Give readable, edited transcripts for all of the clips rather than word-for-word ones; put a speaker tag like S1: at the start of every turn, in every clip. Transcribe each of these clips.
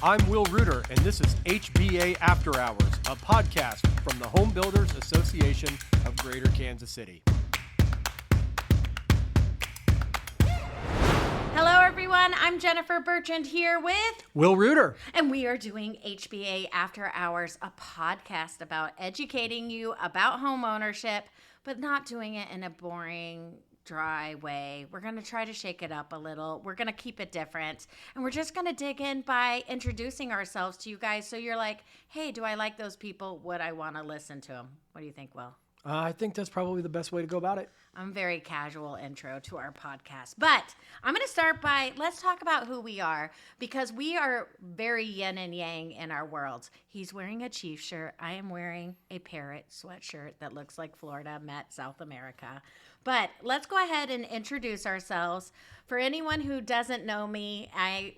S1: I'm Will Ruder, and this is HBA After Hours, a podcast from the Home Builders Association of Greater Kansas City.
S2: Hello, everyone. I'm Jennifer Bertrand here with
S1: Will Ruder.
S2: And we are doing HBA After Hours, a podcast about educating you about home ownership, but not doing it in a boring, dry way. We're going to try to shake it up a little. We're going to keep it different. And we're just going to dig in by introducing ourselves to you guys. So you're like, hey, do I like those people? Would I want to listen to them? What do you think, Will?
S1: I think that's probably the best way to go about it.
S2: I'm very casual intro to our podcast, but I'm going to start by, let's talk about who we are, because we are very yin and yang in our worlds. He's wearing a Chief shirt. I am wearing a Parrot sweatshirt that looks like Florida met South America. But let's go ahead and introduce ourselves. For anyone who doesn't know me, I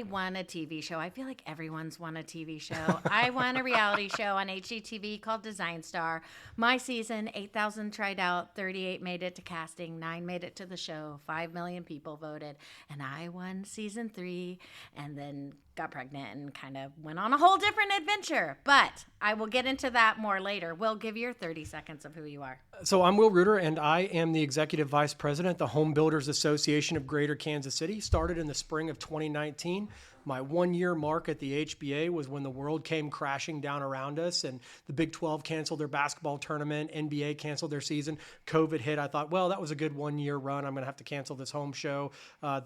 S2: won a TV show. I feel like everyone's won a TV show. I won a reality show on HGTV called Design Star. My season, 8,000 tried out, 38 made it to casting, 9 made it to the show, 5 million people voted, and I won season 3 and then got pregnant and kind of went on a whole different adventure. But I will get into that more later. Will, give your 30 seconds of who you are.
S1: So I'm Will Ruder, and I am the Executive Vice President, the Home Builders Association of Greater Kansas City. Started in the spring of 2019. My 1-year mark at the HBA was when the world came crashing down around us and the Big 12 canceled their basketball tournament, NBA canceled their season, COVID hit. I thought, well, that was a good 1-year run. I'm going to have to cancel this home show.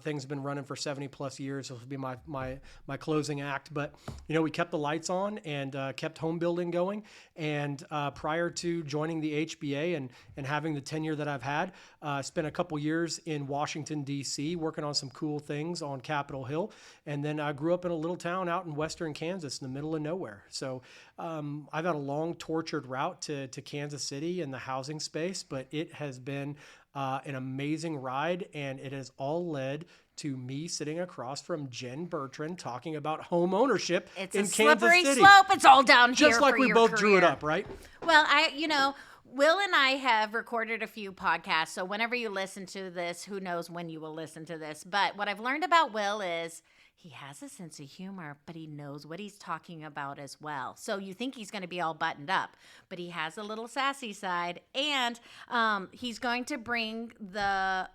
S1: Things have been running for 70 plus years. This will be my closing act. But, you know, we kept the lights on and kept home building going. And prior to joining the HBA and having the tenure that I've had, spent a couple years in Washington, D.C., working on some cool things on Capitol Hill. And then I grew up in a little town out in western Kansas in the middle of nowhere. So I've had a long, tortured route to Kansas City in the housing space, but it has been an amazing ride, and it has all led to me sitting across from Jen Bertrand talking about home ownership in Kansas City.
S2: It's a slippery slope. It's all down here
S1: just like
S2: for
S1: we
S2: your
S1: both
S2: career.
S1: drew it up, right?
S2: Well, Will and I have recorded a few podcasts, so whenever you listen to this, who knows when you will listen to this. But what I've learned about Will is he has a sense of humor, but he knows what he's talking about as well. So you think he's going to be all buttoned up, but he has a little sassy side, and he's going to bring the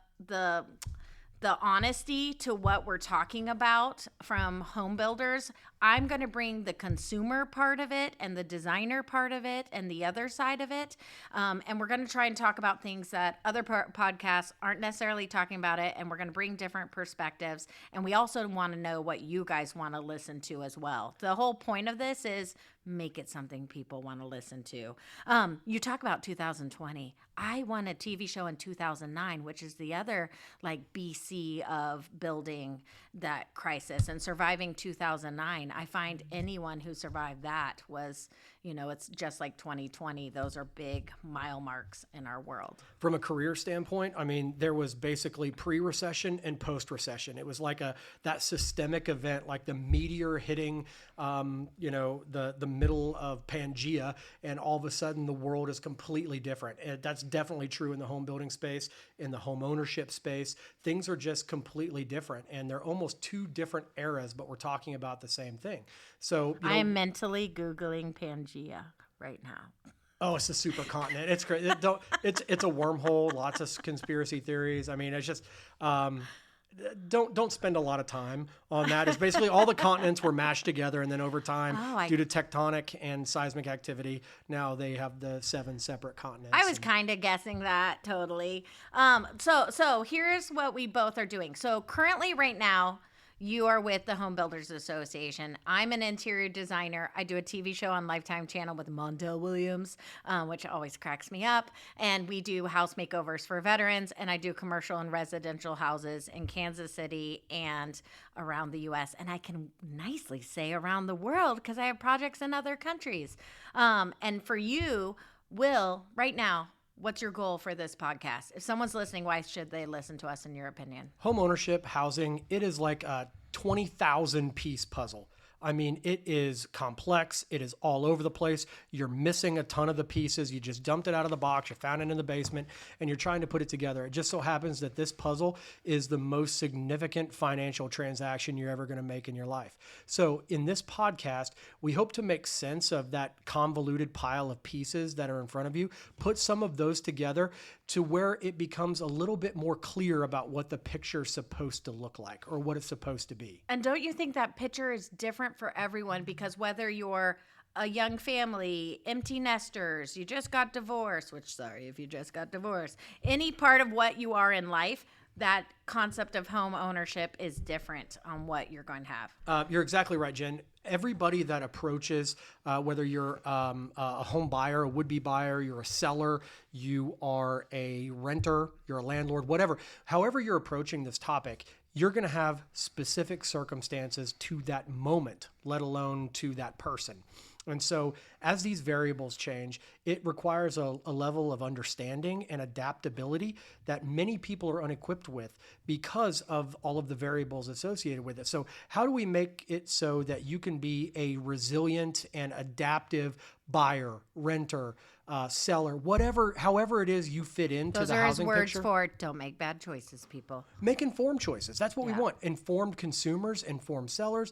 S2: honesty to what we're talking about from home builders. I'm going to bring the consumer part of it and the designer part of it and the other side of it. And we're going to try and talk about things that other podcasts aren't necessarily talking about it. And we're going to bring different perspectives. And we also want to know what you guys want to listen to as well. The whole point of this is make it something people want to listen to. You talk about 2020. I won a TV show in 2009, which is the other like BC of building that crisis and surviving 2009. I find anyone who survived that was, it's just like 2020. Those are big mile marks in our world.
S1: From a career standpoint, I mean, there was basically pre-recession and post-recession. It was like that systemic event, like the meteor hitting, the middle of Pangea, and all of a sudden the world is completely different. And that's definitely true in the home building space, in the home ownership space. Things are just completely different, and they're almost two different eras, but we're talking about the same thing. So
S2: I am mentally Googling Pangea right now.
S1: Oh, it's a supercontinent. It's great. It's a wormhole. Lots of conspiracy theories. I mean, it's just don't spend a lot of time on that. It's basically all the continents were mashed together, and then over time, due to tectonic and seismic activity, now they have the 7 separate continents.
S2: I was kind of guessing that totally. So here's what we both are doing. So currently, right now, you are with the Home Builders Association. I'm an interior designer. I do a TV show on Lifetime Channel with Mondale Williams, which always cracks me up. And we do house makeovers for veterans, and I do commercial and residential houses in Kansas City and around the U.S. And I can nicely say around the world because I have projects in other countries. And for you, Will, right now, what's your goal for this podcast? If someone's listening, why should they listen to us in your opinion?
S1: Home ownership, housing, it is like a 20,000 piece puzzle. I mean, it is complex. It is all over the place. You're missing a ton of the pieces. You just dumped it out of the box. You found it in the basement and you're trying to put it together. It just so happens that this puzzle is the most significant financial transaction you're ever going to make in your life. So in this podcast, we hope to make sense of that convoluted pile of pieces that are in front of you, put some of those together to where it becomes a little bit more clear about what the picture is supposed to look like or what it's supposed to be.
S2: And don't you think that picture is different for everyone? Because whether you're a young family, empty nesters, you just got divorced, which sorry if you just got divorced, any part of what you are in life, that concept of home ownership is different on what you're going to have.
S1: You're exactly right, Jen. Everybody that approaches, whether you're a home buyer, a would-be buyer, you're a seller, you are a renter, you're a landlord, whatever, however you're approaching this topic, you're going to have specific circumstances to that moment, let alone to that person. And so as these variables change, it requires a level of understanding and adaptability that many people are unequipped with because of all of the variables associated with it. So how do we make it so that you can be a resilient and adaptive buyer, renter, seller, whatever, however it is you fit into the housing picture?
S2: Those are his words for don't make bad choices, people.
S1: Make informed choices. That's what we want. Informed consumers, informed sellers.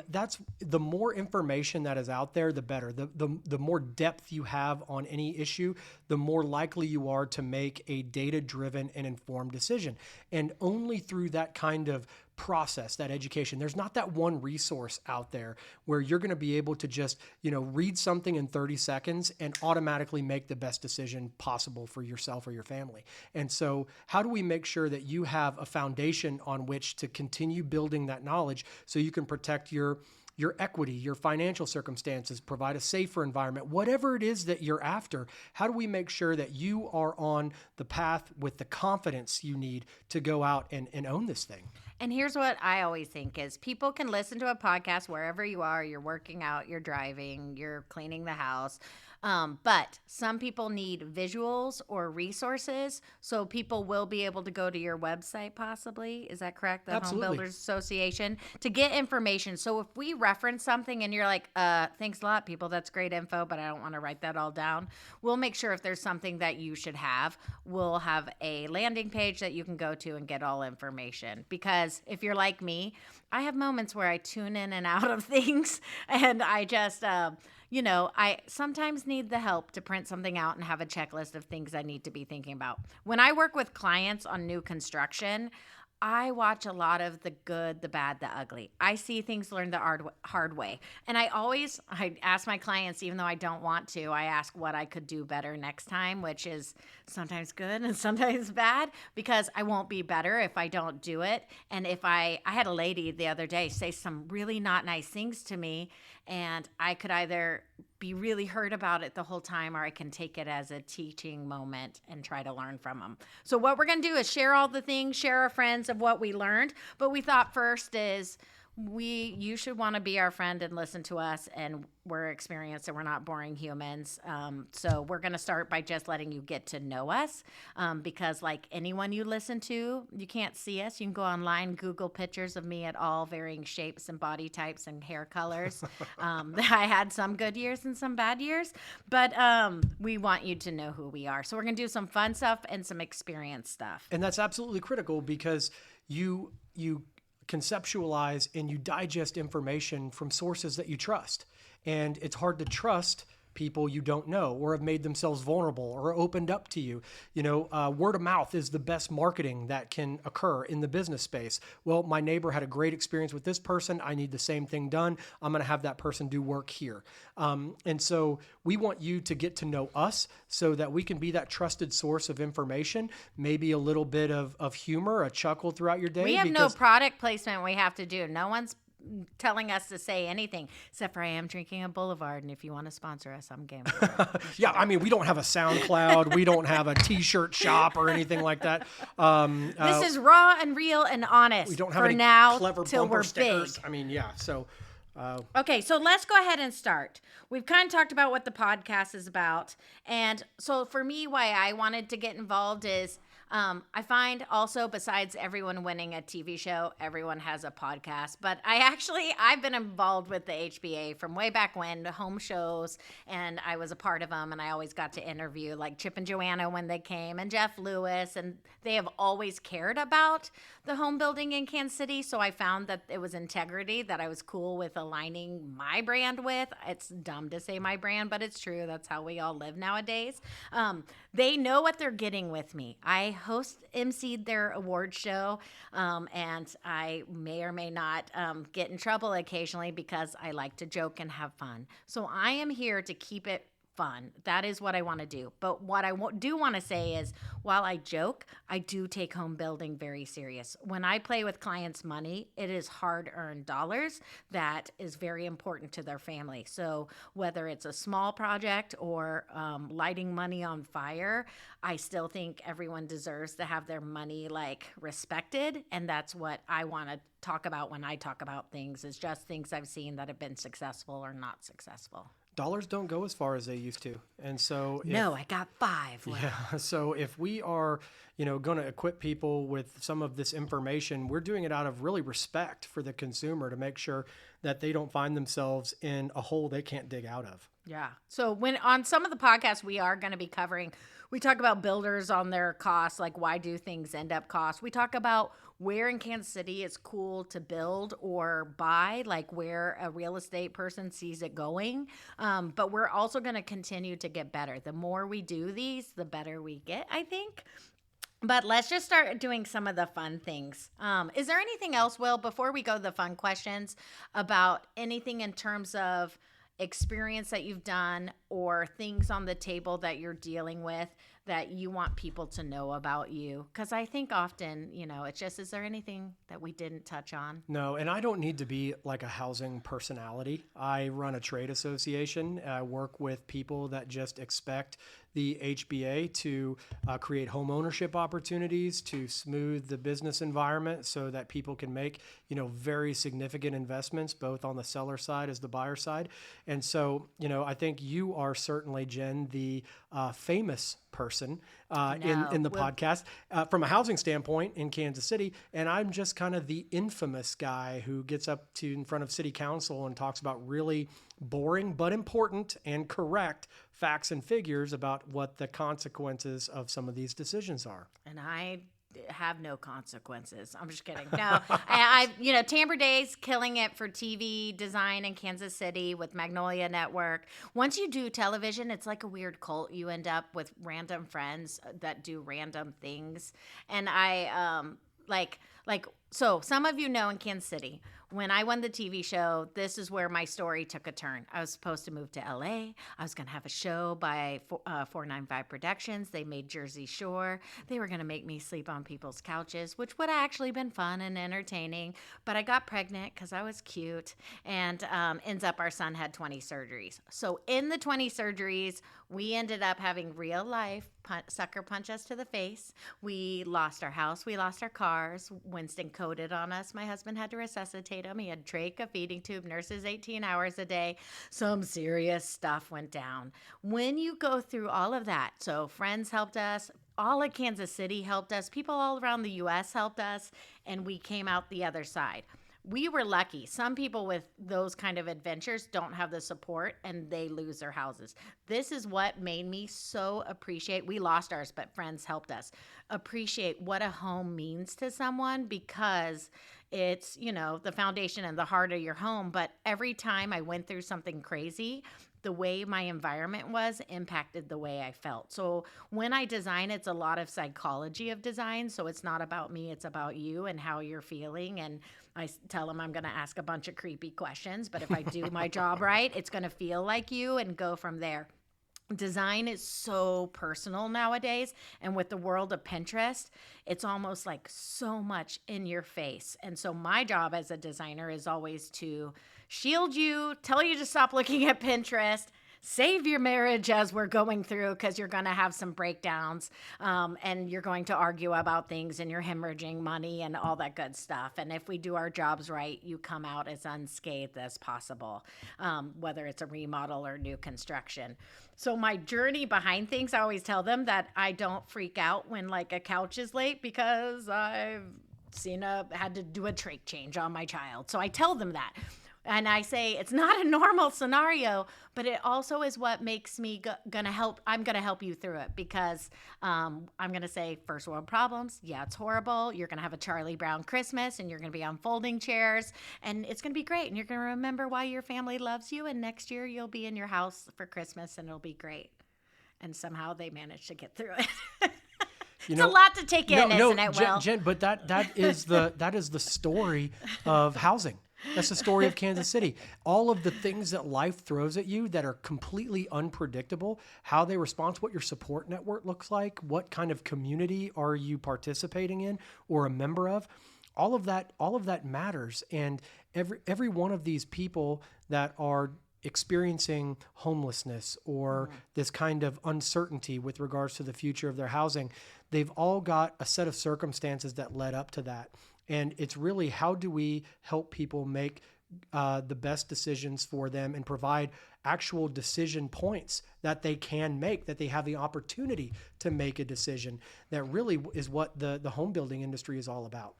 S1: That's the more information that is out there, the better. The more depth you have on any issue, the more likely you are to make a data-driven and informed decision. And only through that kind of process, that education, there's not that one resource out there where you're going to be able to just, read something in 30 seconds and automatically make the best decision possible for yourself or your family. And so how do we make sure that you have a foundation on which to continue building that knowledge so you can protect your equity, your financial circumstances, provide a safer environment, whatever it is that you're after? How do we make sure that you are on the path with the confidence you need to go out and own this thing?
S2: And here's what I always think is people can listen to a podcast wherever you are. You're working out, you're driving, you're cleaning the house. But some people need visuals or resources. So people will be able to go to your website possibly. Is that correct? The
S1: Absolutely.
S2: Home Builders Association to get information. So if we reference something and you're like, thanks a lot, people, that's great info, but I don't want to write that all down. We'll make sure if there's something that you should have, we'll have a landing page that you can go to and get all information. Because if you're like me, I have moments where I tune in and out of things and I just, I sometimes need the help to print something out and have a checklist of things I need to be thinking about. When I work with clients on new construction, I watch a lot of the good, the bad, the ugly. I see things learned the hard way. And I ask my clients, even though I don't want to, I ask what I could do better next time, which is sometimes good and sometimes bad, because I won't be better if I don't do it. And if I had a lady the other day say some really not nice things to me, and I could either be really hurt about it the whole time, or I can take it as a teaching moment and try to learn from them. So what we're going to do is share all the things, share our friends of what we learned. But we thought first is you should want to be our friend and listen to us, and we're experienced and we're not boring humans. So we're going to start by just letting you get to know us, because like anyone you listen to, you can't see us. You can go online, Google pictures of me at all varying shapes and body types and hair colors. I had some good years and some bad years, but we want you to know who we are. So we're going to do some fun stuff and some experience stuff.
S1: And that's absolutely critical because you conceptualize and you digest information from sources that you trust. And it's hard to trust people you don't know or have made themselves vulnerable or opened up to you. Word of mouth is the best marketing that can occur in the business space. Well, my neighbor had a great experience with this person. I need the same thing done. I'm going to have that person do work here. And so we want you to get to know us so that we can be that trusted source of information, maybe a little bit of humor, a chuckle throughout your day.
S2: We have no product placement we have to do. No one's telling us to say anything except for I am drinking a Boulevard, and if you want to sponsor us, I'm game for it.
S1: Yeah, I mean, we don't have a SoundCloud, we don't have a T-shirt shop or anything like that.
S2: This is raw and real and honest.
S1: We don't have
S2: for
S1: any
S2: now
S1: clever
S2: till
S1: bumper
S2: we're
S1: stickers.
S2: big.
S1: I mean, yeah. So,
S2: okay, so let's go ahead and start. We've kind of talked about what the podcast is about, and so for me, why I wanted to get involved is I find also, besides everyone winning a TV show, everyone has a podcast. But I've been involved with the HBA from way back when, home shows, and I was a part of them. And I always got to interview like Chip and Joanna when they came, and Jeff Lewis, and they have always cared about the home building in Kansas City. So I found that it was integrity that I was cool with aligning my brand with. It's dumb to say my brand, but it's true. That's how we all live nowadays. They know what they're getting with me. I emceed their award show, and I may or may not get in trouble occasionally because I like to joke and have fun. So I am here to keep it fun. That is what I want to do. But what I do want to say is, while I joke, I do take home building very serious. When I play with clients' money, it is hard-earned dollars that is very important to their family. So whether it's a small project or lighting money on fire, I still think everyone deserves to have their money respected. And that's what I want to talk about when I talk about things, is just things I've seen that have been successful or not successful.
S1: Dollars don't go as far as they used to. And so
S2: I got 5.
S1: Yeah. So if we are, going to equip people with some of this information, we're doing it out of really respect for the consumer to make sure that they don't find themselves in a hole they can't dig out of.
S2: Yeah. So when on some of the podcasts we are going to be covering, we talk about builders on their costs, like why do things end up cost. We talk about where in Kansas City it's cool to build or buy, like where a real estate person sees it going. But we're also going to continue to get better. The more we do these, the better we get, I think. But let's just start doing some of the fun things. Is there anything else, Will, before we go to the fun questions, about anything in terms of experience that you've done or things on the table that you're dealing with that you want people to know about you? Because I think often, it's just, is there anything that we didn't touch on?
S1: No, and I don't need to be like a housing personality. I run a trade association. I work with people that just expect the HBA to create home ownership opportunities, to smooth the business environment so that people can make, very significant investments, both on the seller side as the buyer side. And so, I think you are certainly, Jen, the famous person in the podcast from a housing standpoint in Kansas City. And I'm just kind of the infamous guy who gets up to in front of city council and talks about really boring but important and correct facts and figures about what the consequences of some of these decisions are.
S2: And I have no consequences. I'm just kidding. No, Tamber Day's killing it for TV design in Kansas City with Magnolia Network. Once you do television, it's like a weird cult. You end up with random friends that do random things. And so some of you know in Kansas City, when I won the TV show, this is where my story took a turn. I was supposed to move to LA. I was going to have a show by 495 Productions. They made Jersey Shore. They were going to make me sleep on people's couches, which would have actually been fun and entertaining. But I got pregnant because I was cute. And ends up our son had 20 surgeries. So in the 20 surgeries, we ended up having real life sucker punch us to the face. We lost our house. We lost our cars. Winston coded on us. My husband had to resuscitate him. He had trach, a feeding tube, nurses 18 hours a day. Some serious stuff went down. When you go through all of that, so friends helped us, all of Kansas City helped us, people all around the U.S. helped us, and we came out the other side. We were lucky. Some people with those kind of adventures don't have the support and they lose their houses. This is what made me so appreciate. We lost ours, but friends helped us appreciate what a home means to someone, because it's, the foundation and the heart of your home. But every time I went through something crazy, the way my environment was impacted the way I felt. So when I design, it's a lot of psychology of design. So it's not about me, it's about you and how you're feeling. And I tell them I'm going to ask a bunch of creepy questions, but if I do my job right, it's going to feel like you and go from there. Design is so personal nowadays, and with the world of Pinterest, it's almost like so much in your face. And so my job as a designer is always to shield you, tell you to stop looking at Pinterest, save your marriage as we're going through, because you're going to have some breakdowns, and you're going to argue about things, and you're hemorrhaging money and all that good stuff. And if we do our jobs right, you come out as unscathed as possible, whether it's a remodel or new construction. So my journey behind things, I always tell them that I don't freak out when like a couch is late, because I've had to do a trach change on my child. So I tell them that. And I say, it's not a normal scenario, but it also is what makes me gonna help. I'm gonna help you through it, because I'm gonna say, first world problems. Yeah, it's horrible. You're gonna have a Charlie Brown Christmas, and you're gonna be on folding chairs, and it's gonna be great. And you're gonna remember why your family loves you. And next year you'll be in your house for Christmas, and it'll be great. And somehow they managed to get through it. It's a lot to take in, isn't it, Will?
S1: Jen, but that is the story of housing. That's the story of Kansas City. All of the things that life throws at you that are completely unpredictable, how they respond, what your support network looks like, what kind of community are you participating in or a member of, all of that matters. And every one of these people that are experiencing homelessness or this kind of uncertainty with regards to the future of their housing, they've all got a set of circumstances that led up to that. And it's really, how do we help people make the best decisions for them and provide actual decision points that they can make, that they have the opportunity to make a decision. That really is what the home building industry is all about.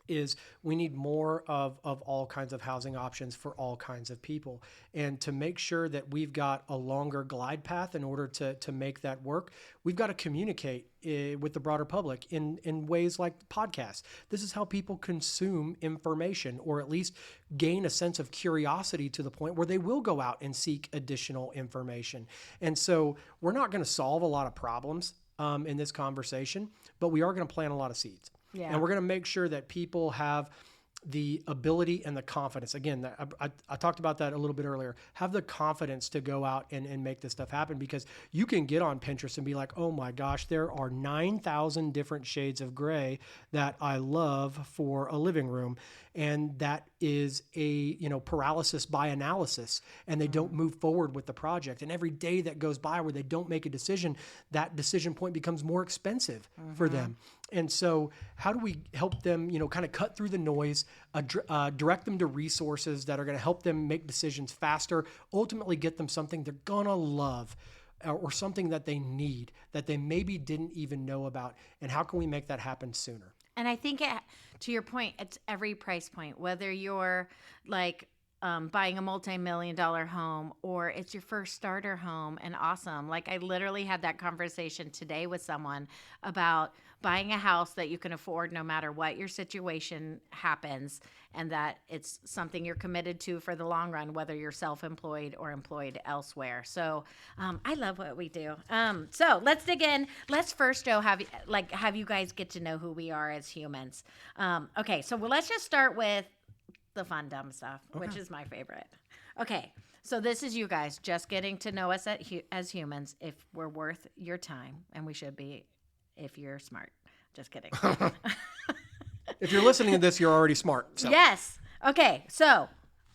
S1: Is we need more of all kinds of housing options for all kinds of people. And to make sure that we've got a longer glide path in order to make that work, we've got to communicate with the broader public in ways like podcasts. This is how people consume information, or at least gain a sense of curiosity to the point where they will go out and seek additional information. And so we're not going to solve a lot of problems in this conversation, but we are going to plant a lot of seeds. Yeah. And we're going to make sure that people have the ability and the confidence. Again, I talked about that a little bit earlier. Have the confidence to go out and make this stuff happen, because you can get on Pinterest and be like, oh my gosh, there are 9,000 different shades of gray that I love for a living room. And that is a, paralysis by analysis, and they don't move forward with the project. And every day that goes by where they don't make a decision, that decision point becomes more expensive for them. And so how do we help them, kind of cut through the noise, direct them to resources that are going to help them make decisions faster, ultimately get them something they're going to love, or something that they need that they maybe didn't even know about? And how can we make that happen sooner?
S2: And I think, to your point, it's every price point, whether you're like buying a multi-million-dollar home, or it's your first starter home and awesome. Like, I literally had that conversation today with someone about buying a house that you can afford no matter what your situation happens, and that it's something you're committed to for the long run, whether you're self-employed or employed elsewhere. So I love what we do. So let's dig in. Let's first, Joe, have you guys get to know who we are as humans. Okay, so let's just start with the fun, dumb stuff, which is my favorite. Okay, so this is you guys just getting to know us as humans, if we're worth your time, and we should be if you're smart. Just kidding.
S1: If you're listening to this, you're already smart. So.
S2: Yes. Okay, so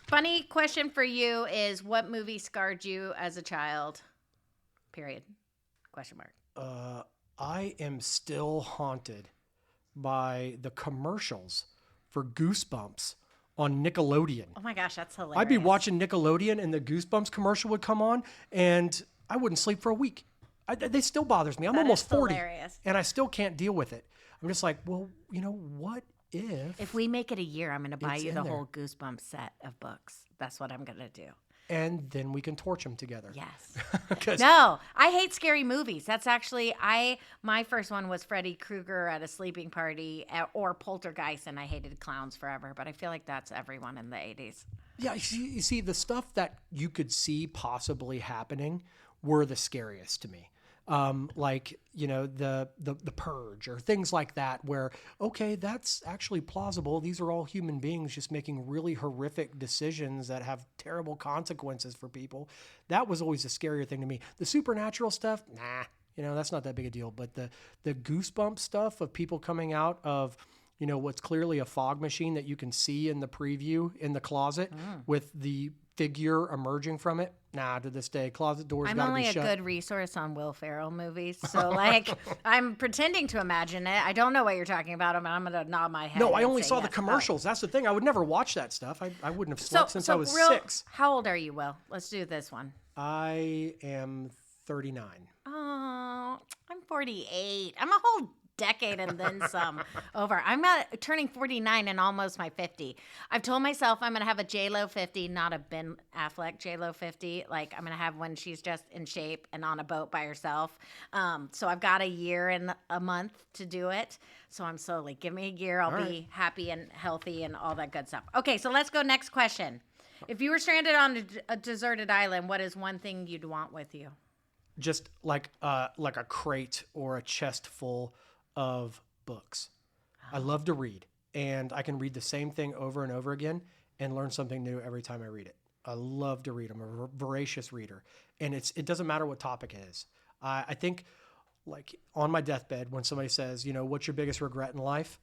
S2: funny question for you is, what movie scarred you as a child? Period. Question mark.
S1: I am still haunted by the commercials for Goosebumps on Nickelodeon.
S2: Oh my gosh, that's hilarious.
S1: I'd be watching Nickelodeon and the Goosebumps commercial would come on, and I wouldn't sleep for a week. They still bothers me. I'm almost 40, hilarious. And I still can't deal with it. I'm just like, well, what if
S2: we make it a year, I'm going to buy you the whole Goosebumps set of books. That's what I'm going to do.
S1: And then we can torch them together.
S2: Yes. No, I hate scary movies. That's actually, my first one was Freddy Krueger at a sleeping party, or Poltergeist, and I hated clowns forever. But I feel like that's everyone in the 80s.
S1: Yeah, you see, the stuff that you could see possibly happening were the scariest to me. Like, the Purge or things like that, where, okay, that's actually plausible. These are all human beings just making really horrific decisions that have terrible consequences for people. That was always a scarier thing to me. The supernatural stuff, that's not that big a deal. But the Goosebump stuff of people coming out of, what's clearly a fog machine that you can see in the preview in the closet with the figure emerging from it. Nah, to this day, closet doors
S2: I'm
S1: got to
S2: only
S1: be
S2: a
S1: shut.
S2: good resource on Will Ferrell movies. So, like, I'm pretending to imagine it. I don't know what you're talking about, but I'm going to nod my head.
S1: No, I
S2: and
S1: only
S2: say
S1: saw the
S2: yes. Oh.
S1: commercials. That's the thing. I would never watch that stuff. I wouldn't have slept since I was 6.
S2: How old are you, Will? Let's do this one.
S1: I am 39.
S2: Oh, I'm 48. I'm a whole decade and then some over. I'm turning 49 and almost my 50. I've told myself I'm going to have a J-Lo 50, not a Ben Affleck J-Lo 50. Like, I'm going to have when she's just in shape and on a boat by herself. So I've got a year and a month to do it. So I'm slowly. Give me a year. I'll be happy and healthy and all that good stuff. Okay, so let's go next question. If you were stranded on a deserted island, what is one thing you'd want with you?
S1: Just like a crate or a chest full of books. I love to read, and I can read the same thing over and over again and learn something new every time I read it. I love to read. I'm a voracious reader, and it doesn't matter what topic it is. I think, like, on my deathbed, when somebody says, what's your biggest regret in life?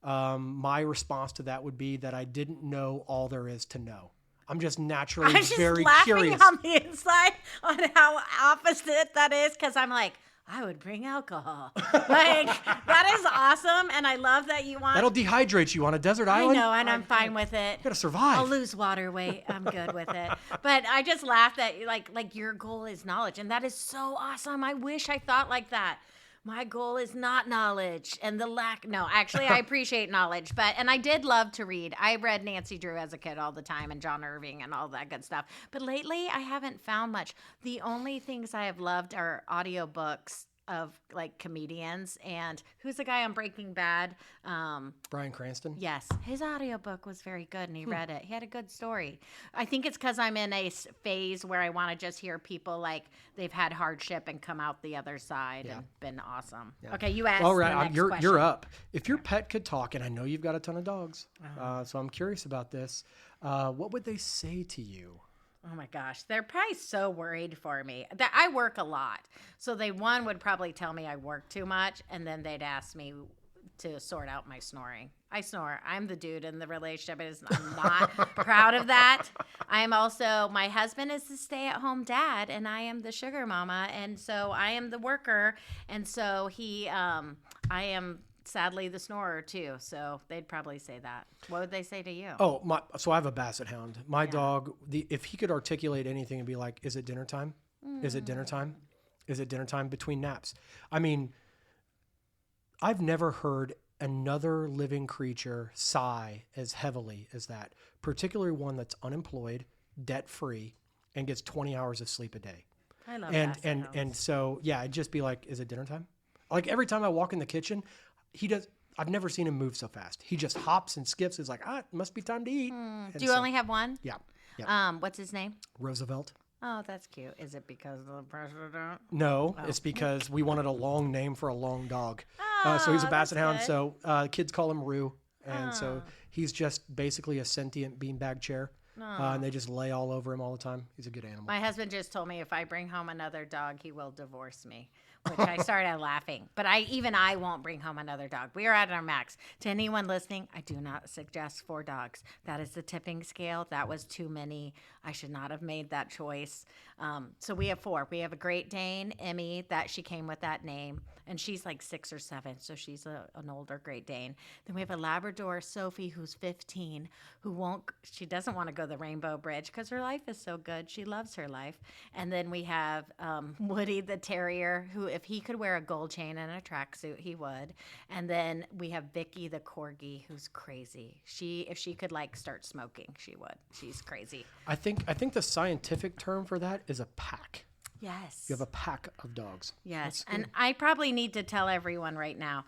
S1: My response to that would be that I didn't know all there is to know. I'm just naturally very curious.
S2: I'm just laughing on the inside on how opposite that is, because I'm like, I would bring alcohol. Like, that is awesome, and I love that you want.
S1: That'll dehydrate you on a desert
S2: I
S1: island.
S2: know, and I'm fine with it.
S1: You gotta survive.
S2: I'll lose water weight. I'm good with it. But I just laugh that like your goal is knowledge, and that is so awesome. I wish I thought like that. My goal is not knowledge and the lack. No, actually, I appreciate knowledge. And I did love to read. I read Nancy Drew as a kid all the time and John Irving and all that good stuff. But lately, I haven't found much. The only things I have loved are audiobooks of like comedians. And who's the guy on Breaking Bad?
S1: Bryan Cranston?
S2: Yes. His audiobook was very good and he read it. He had a good story. I think it's because I'm in a phase where I want to just hear people like they've had hardship and come out the other side and been awesome. Yeah. Okay, you asked. All right,
S1: you're up. If your pet could talk, and I know you've got a ton of dogs, so I'm curious about this, what would they say to you?
S2: Oh my gosh, they're probably so worried for me. That I work a lot. So one would probably tell me I work too much, and then they'd ask me to sort out my snoring. I snore. I'm the dude in the relationship. I'm not proud of that. I'm also, my husband is the stay-at-home dad, and I am the sugar mama, and so I am the worker, and so I am sadly the snorer too, so they'd probably say that. What would they say to you?
S1: So I have a basset hound. My dog, if he could articulate anything and be like, is it dinner time? Is it dinner time? Is it dinner time between naps? I mean, I've never heard another living creature sigh as heavily as that, particularly one that's unemployed, debt-free, and gets 20 hours of sleep a day.
S2: I love that.
S1: And so, yeah, I'd just be like, is it dinner time? Like every time I walk in the kitchen, I've never seen him move so fast. He just hops and skips. He's like, it must be time to eat.
S2: Do you only have one?
S1: Yeah.
S2: What's his name?
S1: Roosevelt.
S2: Oh, that's cute. Is it because of the president?
S1: No, it's because we wanted a long name for a long dog. So he's a basset hound. So kids call him Roo. And so he's just basically a sentient beanbag chair. And they just lay all over him all the time. He's a good animal.
S2: My husband just told me if I bring home another dog, he will divorce me, which I started laughing. But I won't bring home another dog. We are at our max. To anyone listening, I do not suggest 4 dogs. That is the tipping scale. That was too many. I should not have made that choice. So we have 4. We have a Great Dane, Emmy, that she came with that name. And she's like 6 or 7, so she's an older Great Dane. Then we have a Labrador, Sophie, who's 15, she doesn't want to go the Rainbow Bridge because her life is so good. She loves her life. And then we have Woody the Terrier, who if he could wear a gold chain and a tracksuit, he would. And then we have Vicky the Corgi, who's crazy. If she could like start smoking, she would. She's crazy.
S1: I think the scientific term for that is a pack.
S2: Yes.
S1: You have a pack of dogs.
S2: Yes. And I probably need to tell everyone right now,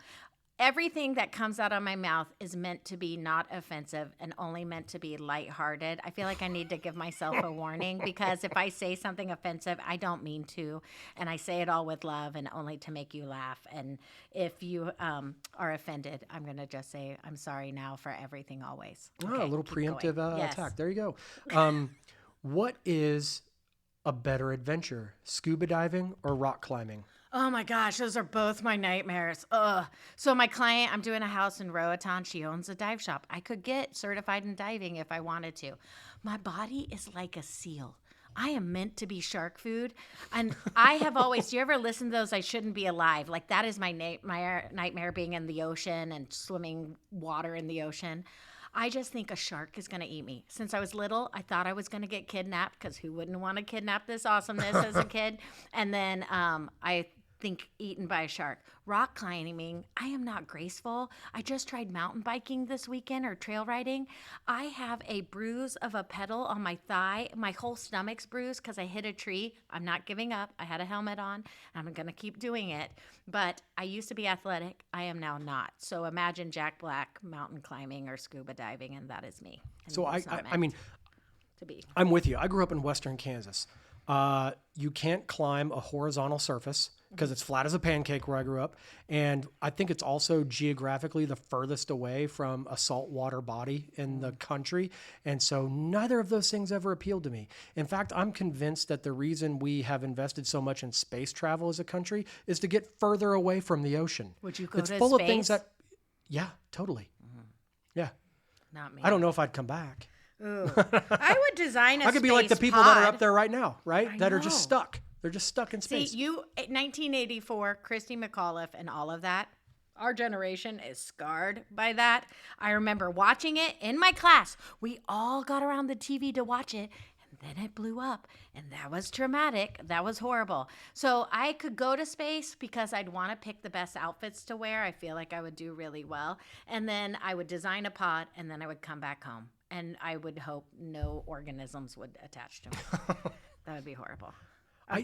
S2: everything that comes out of my mouth is meant to be not offensive and only meant to be lighthearted. I feel like I need to give myself a warning because if I say something offensive, I don't mean to. And I say it all with love and only to make you laugh. And if you are offended, I'm going to just say, I'm sorry now for everything always. Okay,
S1: a little preemptive
S2: yes.
S1: attack. There you go. What is a better adventure, scuba diving or rock climbing?
S2: Oh my gosh, those are both my nightmares. Ugh. So my client, I'm doing a house in Roatan. She owns a dive shop. I could get certified in diving if I wanted to. My body is like a seal. I am meant to be shark food. And I have always, do you ever listen to those? I shouldn't be alive. Like that is my nightmare being in the ocean and swimming water in the ocean. I just think a shark is going to eat me. Since I was little, I thought I was going to get kidnapped because who wouldn't want to kidnap this awesomeness as a kid? And then I think eaten by a shark. Rock climbing, I am not graceful. I just tried mountain biking this weekend or trail riding. I have a bruise of a pedal on my thigh. My whole stomach's bruised because I hit a tree. I'm not giving up. I had a helmet on. I'm going to keep doing it. But I used to be athletic. I am now not. So imagine Jack Black mountain climbing or scuba diving, and that is me. And
S1: So I mean,
S2: to be.
S1: I'm with you. I grew up in Western Kansas. You can't climb a horizontal surface because it's flat as a pancake where I grew up. And I think it's also geographically the furthest away from a saltwater body in the country. And so neither of those things ever appealed to me. In fact, I'm convinced that the reason we have invested so much in space travel as a country is to get further away from the ocean.
S2: Would you go
S1: it's
S2: to
S1: full
S2: space?
S1: of things that, yeah, totally. Yeah.
S2: Not me.
S1: I don't know if I'd come back.
S2: Ooh. I would design a
S1: I could be like the
S2: space
S1: people that are
S2: pod.
S1: up there right now, right?
S2: I
S1: That are just
S2: know.
S1: stuck. They're just stuck in
S2: See,
S1: space.
S2: 1984, Christy McAuliffe and all of that, our generation is scarred by that. I remember watching it in my class. We all got around the TV to watch it, and then it blew up, and that was traumatic. That was horrible. So I could go to space because I'd want to pick the best outfits to wear. I feel like I would do really well. And then I would design a pod, and then I would come back home. And I would hope no organisms would attach to me. That would be horrible.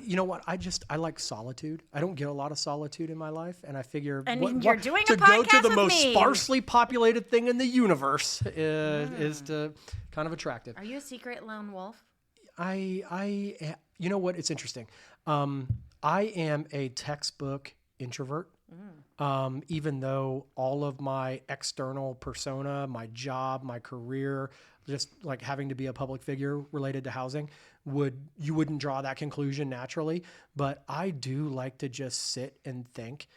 S1: You know what? I like solitude. I don't get a lot of solitude in my life, and I figure
S2: And you're doing a
S1: to go to
S2: podcast
S1: the
S2: with
S1: most
S2: me.
S1: sparsely populated thing in the universe is to kind of attractive.
S2: Are you a secret lone wolf?
S1: You know what? It's interesting. I am a textbook introvert. Even though all of my external persona, my job, my career, just like having to be a public figure related to housing, you wouldn't draw that conclusion naturally. But I do like to just sit and think.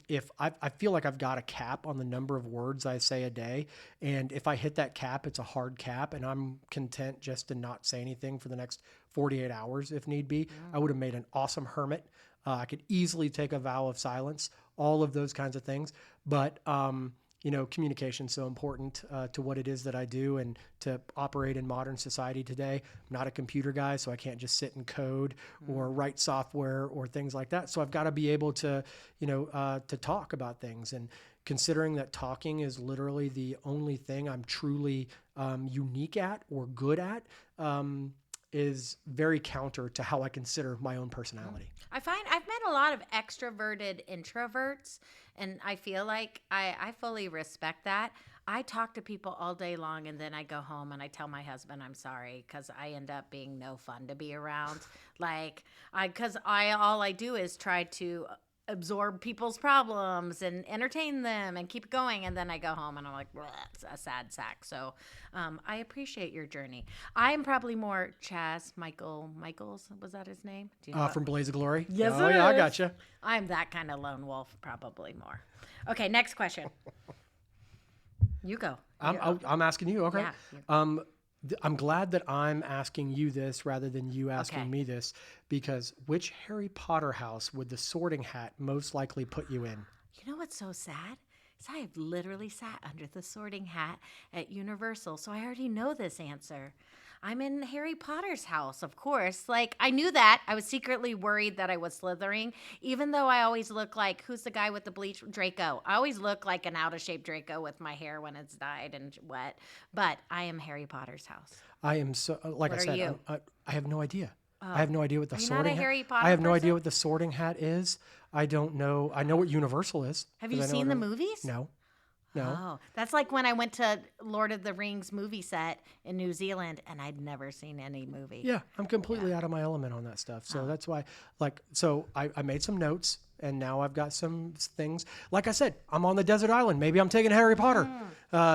S1: If I feel like I've got a cap on the number of words I say a day, and if I hit that cap, it's a hard cap, and I'm content just to not say anything for the next 48 hours if need be. I would have made an awesome hermit. I could easily take a vow of silence, all of those kinds of things. But, communication is so important to what it is that I do and to operate in modern society today. I'm not a computer guy, so I can't just sit and code or write software or things like that. So I've got to be able to, to talk about things. And considering that talking is literally the only thing I'm truly unique at or good at, is very counter to how I consider my own personality.
S2: I find I've met a lot of extroverted introverts, and I feel like I fully respect that. I talk to people all day long, and then I go home and I tell my husband I'm sorry because I end up being no fun to be around. All I do is try to absorb people's problems and entertain them and keep going, and then I go home and I'm like, it's a sad sack. So I appreciate your journey. I am probably more Chaz Michaels, was that his name? Do you know
S1: From Blaze of Glory?
S2: Yes,
S1: Oh,
S2: it
S1: yeah, I
S2: is.
S1: gotcha.
S2: I'm that kind of lone wolf, probably more. Okay, next question. You go.
S1: I'm asking you. Okay.
S2: Yeah.
S1: I'm glad that I'm asking you this rather than you asking
S2: Okay.
S1: me this, because which Harry Potter house would the Sorting Hat most likely put you in?
S2: You know what's so sad? Is I have literally sat under the Sorting Hat at Universal, so I already know this answer. I'm in Harry Potter's house, of course. Like, I knew that. I was secretly worried that I was slithering, even though I always look like, who's the guy with the bleach? Draco. I always look like an out-of-shape Draco with my hair when it's dyed and wet. But I am Harry Potter's house.
S1: I am so, like I
S2: What are
S1: said,
S2: you?
S1: I have no idea. I have no idea what the
S2: Are you not a
S1: Sorting Hat.
S2: Harry Potter
S1: I have no idea
S2: person?
S1: what the Sorting Hat is. I don't know. I know what Universal is.
S2: Have
S1: 'cause
S2: you
S1: I know
S2: seen
S1: what
S2: the
S1: it-
S2: movies?
S1: No.
S2: Oh, that's like when I went to Lord of the Rings movie set in New Zealand, and I'd never seen any movie.
S1: Yeah, I'm completely out of my element on that stuff. So that's why, I made some notes and now I've got some things. Like I said, I'm on the desert island. Maybe I'm taking Harry Potter,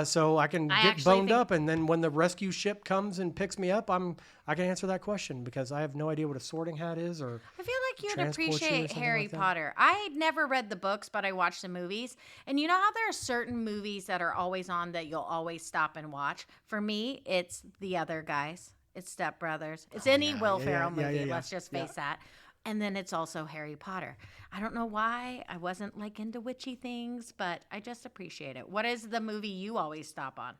S1: so I can get boned up, and then when the rescue ship comes and picks me up, I can answer that question because I have no idea what a sorting hat is or.
S2: I feel like you'd
S1: transport you or
S2: appreciate
S1: something
S2: Harry
S1: like that.
S2: Potter. I never read the books, but I watched the movies. And you know how there are certain movies that are always on that you'll always stop and watch? For me, it's The Other Guys. It's Step Brothers. It's any Will Ferrell movie. Let's just face that. And then it's also Harry Potter. I don't know why I wasn't like into witchy things, but I just appreciate it. What is the movie you always stop on?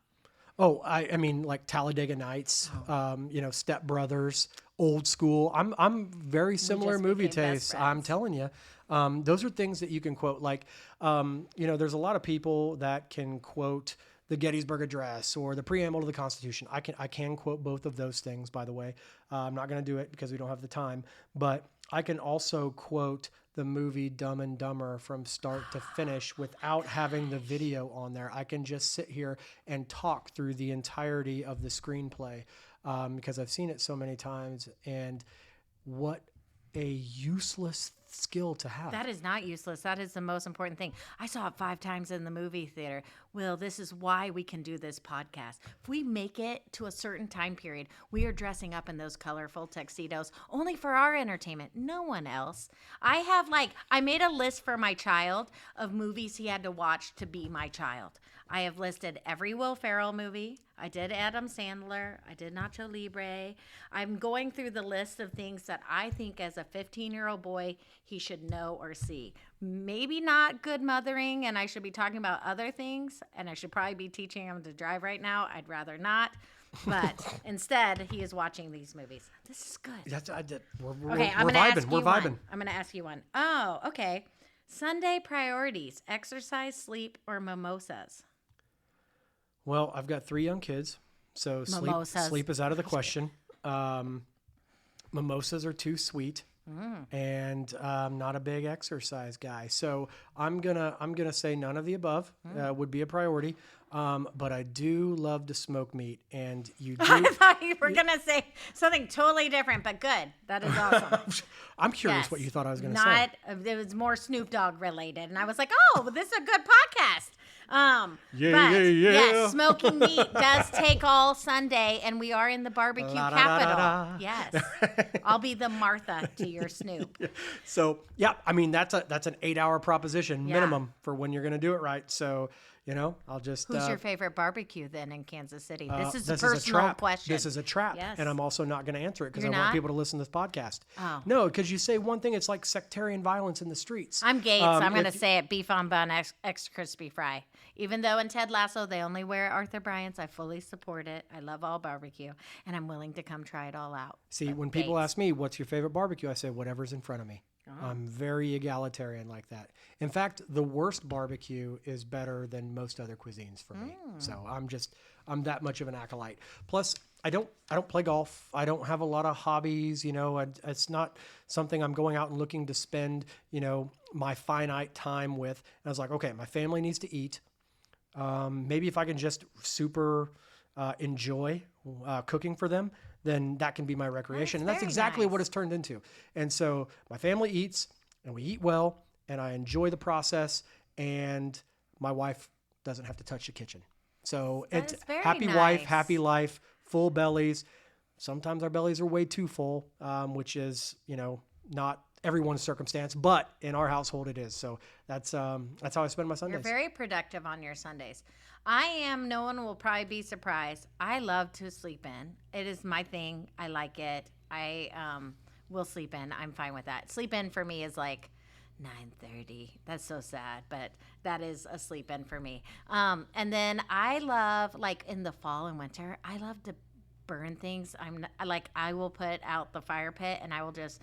S1: Oh, I mean, like Talladega Nights, Step Brothers, Old School. I'm very similar
S2: just
S1: movie
S2: became best
S1: tastes. I'm
S2: friends.
S1: telling you, those are things that you can quote. Like, there's a lot of people that can quote the Gettysburg Address or the preamble to the Constitution. I can quote both of those things. By the way, I'm not going to do it because we don't have the time, but I can also quote the movie Dumb and Dumber from start to finish without having the video on there. I can just sit here and talk through the entirety of the screenplay because I've seen it so many times. And what a useless skill to have.
S2: That is not useless. That is the most important thing. I saw it 5 times in the movie theater. Will, this is why we can do this podcast. If we make it to a certain time period, we are dressing up in those colorful tuxedos only for our entertainment. No one else. I made a list for my child of movies he had to watch to be my child. I have listed every Will Ferrell movie. I did Adam Sandler. I did Nacho Libre. I'm going through the list of things that I think as a 15-year-old boy he should know or see. Maybe not Good Mothering, and I should be talking about other things, and I should probably be teaching him to drive right now. I'd rather not. But instead, he is watching these movies. This is good.
S1: We're
S2: I'm going to ask you
S1: We're vibing.
S2: one. I'm going to ask you one. Oh, okay. Sunday priorities: exercise, sleep, or mimosas?
S1: Well, I've got 3 young kids, so
S2: Mimosas.
S1: sleep is out of the question. Mimosas are too sweet, and I'm not a big exercise guy. So I'm gonna say none of the above would be a priority. But I do love to smoke meat, and you do.
S2: I thought you were going to say something totally different, but good. That is awesome.
S1: I'm curious
S2: Yes.
S1: what you thought I was gonna say.
S2: It was more Snoop Dogg related, and I was like, "Oh, well, this is a good podcast." Yes, smoking meat does take all Sunday, and we are in the barbecue capital. Yes, I'll be the Martha to your Snoop.
S1: So I mean that's an 8-hour proposition
S2: Yeah.
S1: minimum for when you're gonna do it right. So I'll just.
S2: Who's your favorite barbecue then in Kansas City? This is a
S1: this
S2: personal
S1: trap.
S2: question.
S1: This is a trap,
S2: Yes.
S1: and I'm also not going to answer it because I
S2: You're
S1: want
S2: not?
S1: people to listen to this podcast.
S2: Oh.
S1: No, because you say one thing, it's like sectarian violence in the streets.
S2: I'm Gates. I'm going to
S1: if-
S2: say it: beef on bun, extra crispy fry. Even though in Ted Lasso they only wear Arthur Bryant's, I fully support it. I love all barbecue, and I'm willing to come try it all out.
S1: See,
S2: But
S1: when people
S2: Gates.
S1: ask me what's your favorite barbecue, I say whatever's in front of me. I'm very egalitarian like that. In fact, the worst barbecue is better than most other cuisines for me. So I'm that much of an acolyte. Plus, I don't play golf. I don't have a lot of hobbies. It's not something I'm going out and looking to spend my finite time with. And I was like, okay, my family needs to eat. Maybe if I can just super enjoy cooking for them, then that can be my recreation. And that's
S2: very
S1: exactly
S2: nice.
S1: what it's turned into. And so my family eats, and we eat well, and I enjoy the process, and my wife doesn't have to touch the kitchen. So
S2: That
S1: it's
S2: is very
S1: happy wife,
S2: nice.
S1: happy life, full bellies. Sometimes our bellies are way too full, which is, not everyone's circumstance, but in our household it is. So that's how I spend my Sundays.
S2: You're very productive on your Sundays. No one will probably be surprised. I love to sleep in. It is my thing. I like it. I will sleep in. I'm fine with that. Sleep in for me is like 9:30. That's so sad, but that is a sleep in for me. And then I love, like in the fall and winter, I love to burn things. I will put out the fire pit and I will just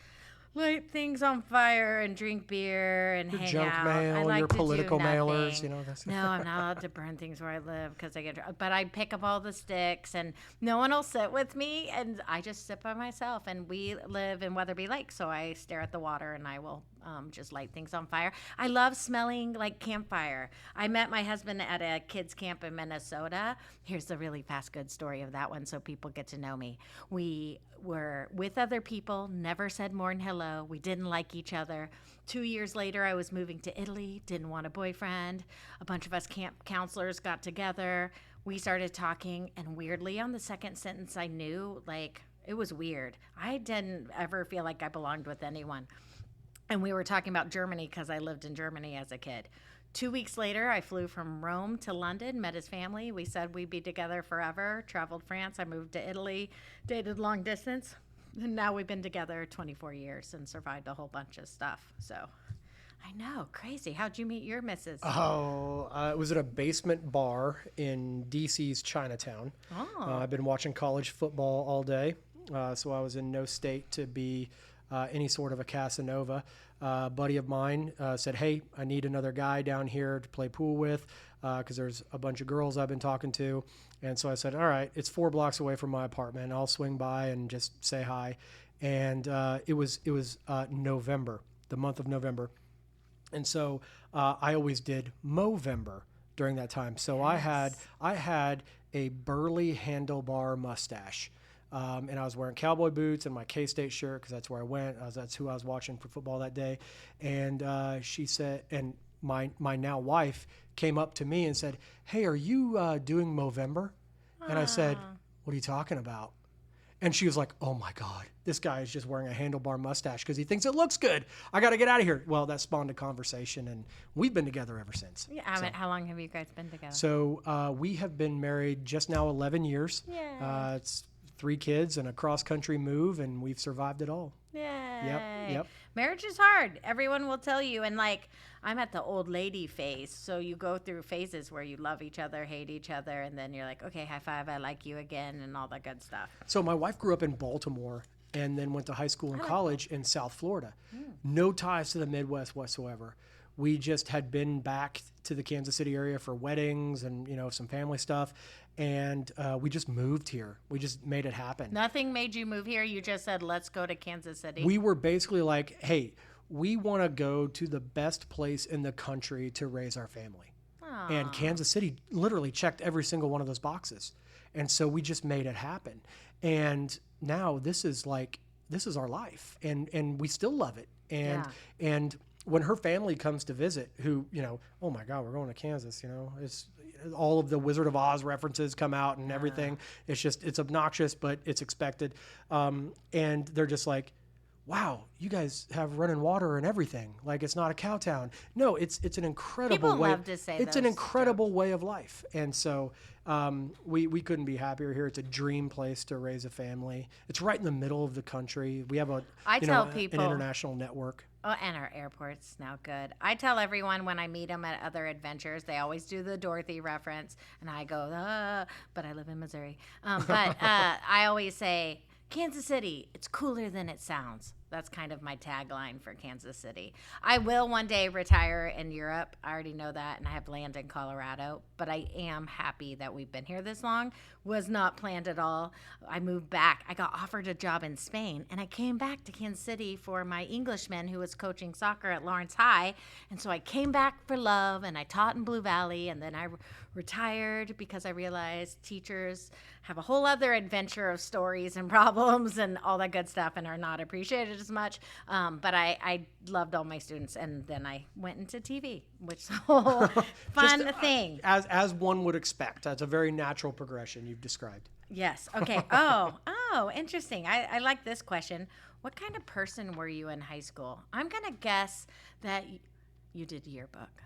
S2: light things on fire and drink beer and hang
S1: junk
S2: out.
S1: mail,
S2: I like
S1: your
S2: to do
S1: political mailers,
S2: nothing.
S1: that's
S2: No, I'm not allowed to burn things where I live because I get. But I pick up all the sticks, and no one will sit with me, and I just sit by myself. And we live in Weatherby Lake, so I stare at the water, and I will just light things on fire. I love smelling like campfire. I met my husband at a kids camp in Minnesota. Here's the really fast, good story of that one so people get to know me. We were with other people, never said more than hello. We didn't like each other. 2 years later, I was moving to Italy, didn't want a boyfriend. A bunch of us camp counselors got together. We started talking, and weirdly, on the second sentence, I knew, like, it was weird. I didn't ever feel like I belonged with anyone. And we were talking about Germany because I lived in Germany as a kid. 2 weeks later, I flew from Rome to London, met his family. We said we'd be together forever, traveled France. I moved to Italy, dated long distance. And now we've been together 24 years and survived a whole bunch of stuff. So I know, crazy. How'd you meet your missus?
S1: It was at a basement bar in DC's Chinatown. I've been watching college football all day, so I was in no state to be any sort of a Casanova. A buddy of mine said, hey, I need another guy down here to play pool with because there's a bunch of girls I've been talking to. And so I said, all right, it's 4 blocks away from my apartment. I'll swing by and just say hi. And it was November, the month of November. And so I always did Movember during that time. So yes. I had a burly handlebar mustache. And I was wearing cowboy boots and my K-State shirt because that's where I went. That's who I was watching for football that day. And she said, and my now wife came up to me and said, hey, are you doing Movember? And I said, what are you talking about? And she was like, oh my God, this guy is just wearing a handlebar mustache because he thinks it looks good. I got to get out of here. Well, that spawned a conversation, and we've been together ever since.
S2: Yeah, so, how long have you guys been together?
S1: So we have been married just now 11 years.
S2: Yeah.
S1: It's 3 kids and a cross-country move, and we've survived it all.
S2: Yay.
S1: Yep.
S2: Marriage is hard. Everyone will tell you. And like, I'm at the old lady phase. So you go through phases where you love each other, hate each other, and then you're like, okay, high five, I like you again, and all that good stuff.
S1: So my wife grew up in Baltimore and then went to high school and college in South Florida. No ties to the Midwest whatsoever. We just had been back to the Kansas City area for weddings and, some family stuff. And we just moved here. We just made it happen.
S2: Nothing made you move here. You just said, let's go to Kansas City.
S1: We were basically like, hey, we want to go to the best place in the country to raise our family.
S2: Aww.
S1: And Kansas City literally checked every single one of those boxes. And so we just made it happen. And now this is our life. And we still love it. And when her family comes to visit, who, oh my God, we're going to Kansas, it's all of the Wizard of Oz references come out and everything. It's obnoxious, but it's expected. And they're just like, wow, you guys have running water and everything. Like, it's not a cow town. No, it's an incredible
S2: People
S1: way.
S2: love to say
S1: it's an incredible way of life. And so we couldn't be happier here. It's a dream place to raise a family. It's right in the middle of the country. We have an international network.
S2: Oh, and our airport's now good. I tell everyone when I meet them at other adventures, they always do the Dorothy reference, and I go, but I live in Missouri. I always say, Kansas City, it's cooler than it sounds. That's kind of my tagline for Kansas City. I will one day retire in Europe. I already know that, and I have land in Colorado. But I am happy that we've been here this long. Was not planned at all. I moved back. I got offered a job in Spain, and I came back to Kansas City for my Englishman who was coaching soccer at Lawrence High. And so I came back for love, and I taught in Blue Valley, and then I retired because I realized teachers have a whole other adventure of stories and problems and all that good stuff and are not appreciated as much. But I loved all my students, and then I went into TV, which is a whole fun thing.
S1: As one would expect. That's a very natural progression you've described.
S2: Yes. Okay. Oh, interesting. I like this question. What kind of person were you in high school? I'm going to guess that you did yearbook.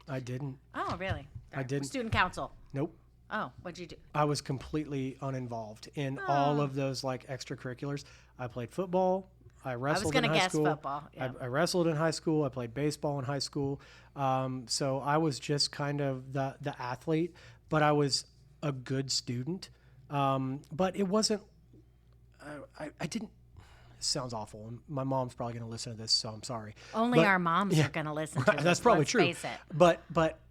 S1: I didn't.
S2: Oh, really?
S1: I didn't.
S2: Student council?
S1: Nope.
S2: Oh, what'd you do?
S1: I was completely uninvolved in all of those extracurriculars. I played football. I wrestled in high school. I was going to guess football. Yeah. I wrestled in high school. I played baseball in high school. So I was just kind of the athlete, but I was a good student. But it wasn't, I didn't, it sounds awful. My mom's probably going to listen to this, so I'm sorry.
S2: Only our moms are going to listen to this.
S1: That's probably true.
S2: Face it.
S1: But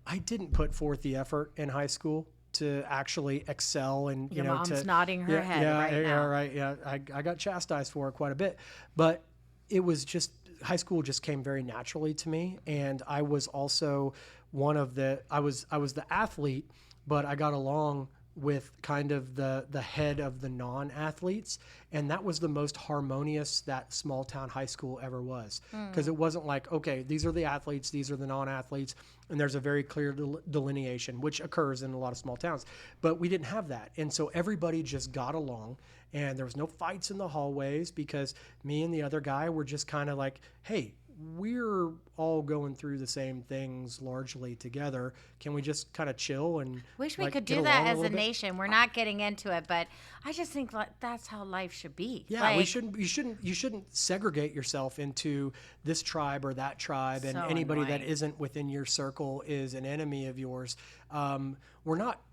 S1: I didn't put forth the effort in high school to actually excel and
S2: Your mom's nodding her head right now.
S1: Yeah, right. Yeah, I got chastised for it quite a bit, but it was just high school just came very naturally to me, and I was also I was the athlete, but I got along with kind of the head of the non-athletes, and that was the most harmonious that small town high school ever was, because it wasn't like, okay, these are the athletes, these are the non-athletes, and there's a very clear delineation, which occurs in a lot of small towns, but we didn't have that. And so everybody just got along, and there was no fights in the hallways, because me and the other guy were just kind of like, hey, we're all going through the same things largely together. Can we just kind of chill and
S2: wish we
S1: like,
S2: could
S1: get
S2: do
S1: along
S2: that
S1: a
S2: as
S1: little
S2: a
S1: bit?
S2: nation. We're not getting into it, but I just think that's how life should be.
S1: Yeah, we shouldn't. You shouldn't segregate yourself into this tribe or that tribe, and
S2: So
S1: anybody that
S2: annoying.
S1: isn't within your circle is an enemy of yours.